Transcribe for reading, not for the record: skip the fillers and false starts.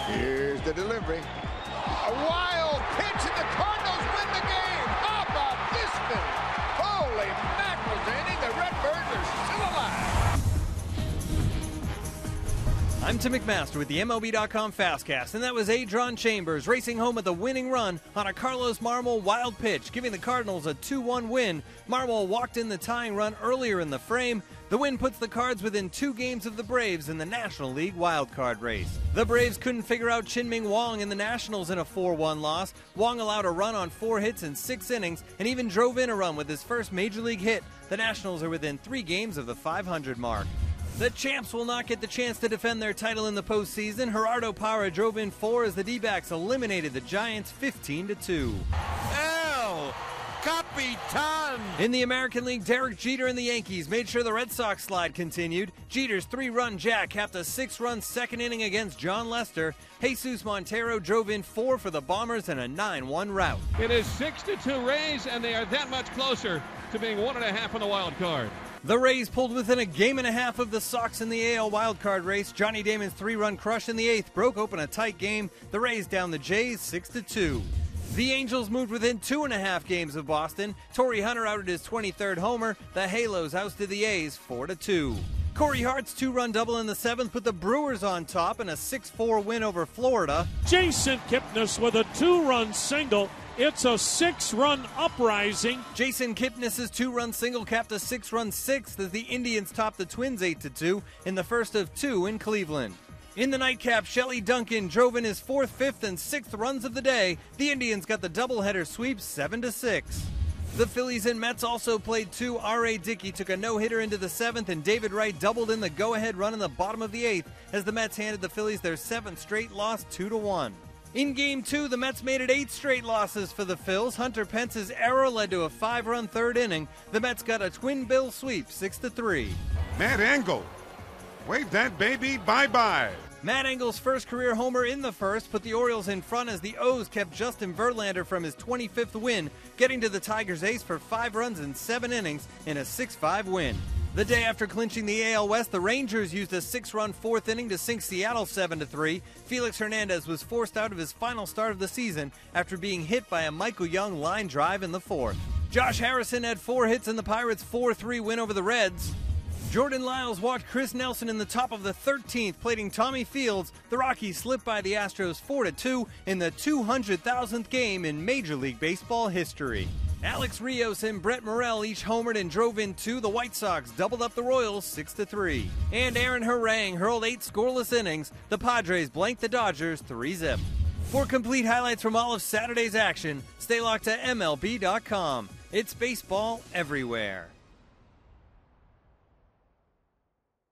Here's the delivery. A wild pitch, and the Cardinals win the game. How about this move? Holy mackerel, Danny. The Redbirds are still alive. I'm Tim McMaster with the MLB.com FastCast, and that was Adron Chambers racing home with a winning run on a Carlos Marmol wild pitch, giving the Cardinals a 2-1 win. Marmol walked in the tying run earlier in the frame. The win puts the Cards within 2 games of the Braves in the National League wildcard race. The Braves couldn't figure out Chien-Ming Wang and the Nationals in a 4-1 loss. Wang allowed a run on 4 hits in 6 innings and even drove in a run with his first Major League hit. The Nationals are within 3 games of the 500 mark. The champs will not get the chance to defend their title in the postseason. Gerardo Parra drove in 4 as the D-backs eliminated the Giants 15-2. El Capitan! In the American League, Derek Jeter and the Yankees made sure the Red Sox slide continued. Jeter's 3-run jack capped a 6-run second inning against John Lester. Jesus Montero drove in 4 for the Bombers in a 9-1 rout. It is 6-2 Rays, and they are that much closer to being 1.5 on the wild card. The Rays pulled within a game and a half of the Sox in the AL wildcard race. Johnny Damon's 3-run crush in the 8th broke open a tight game. The Rays down the Jays 6-2. The Angels moved within 2.5 games of Boston. Torrey Hunter outed his 23rd homer. The Halos ousted the A's 4-2. Corey Hart's 2-run double in the 7th put the Brewers on top in a 6-4 win over Florida. Jason Kipnis with a 2-run single. It's a 6-run uprising. Jason Kipnis' 2-run single capped a 6-run 6th as the Indians topped the Twins 8-2 in the first of 2 in Cleveland. In the nightcap, Shelley Duncan drove in his 4th, 5th, and 6th runs of the day. The Indians got the doubleheader sweep 7-6. The Phillies and Mets also played 2. R.A. Dickey took a no-hitter into the 7th, and David Wright doubled in the go-ahead run in the bottom of the 8th as the Mets handed the Phillies their 7th straight loss 2-1. In Game 2, the Mets made it 8 straight losses for the Phils. Hunter Pence's error led to a 5-run 3rd inning. The Mets got a twin bill sweep 6-3. Matt Engel, wave that baby bye-bye. Matt Engel's first career homer in the 1st put the Orioles in front as the O's kept Justin Verlander from his 25th win, getting to the Tigers' ace for 5 runs in 7 innings in a 6-5 win. The day after clinching the AL West, the Rangers used a 6-run 4th inning to sink Seattle 7-3. Felix Hernandez was forced out of his final start of the season after being hit by a Michael Young line drive in the 4th. Josh Harrison had 4 hits in the Pirates' 4-3 win over the Reds. Jordan Lyles walked Chris Nelson in the top of the 13th, plating Tommy Fields. The Rockies slipped by the Astros 4-2 in the 200,000th game in Major League Baseball history. Alex Rios and Brett Morel each homered and drove in 2. The White Sox doubled up the Royals 6-3. And Aaron Harang hurled 8 scoreless innings. The Padres blanked the Dodgers 3-0. For complete highlights from all of Saturday's action, stay locked to MLB.com. It's baseball everywhere.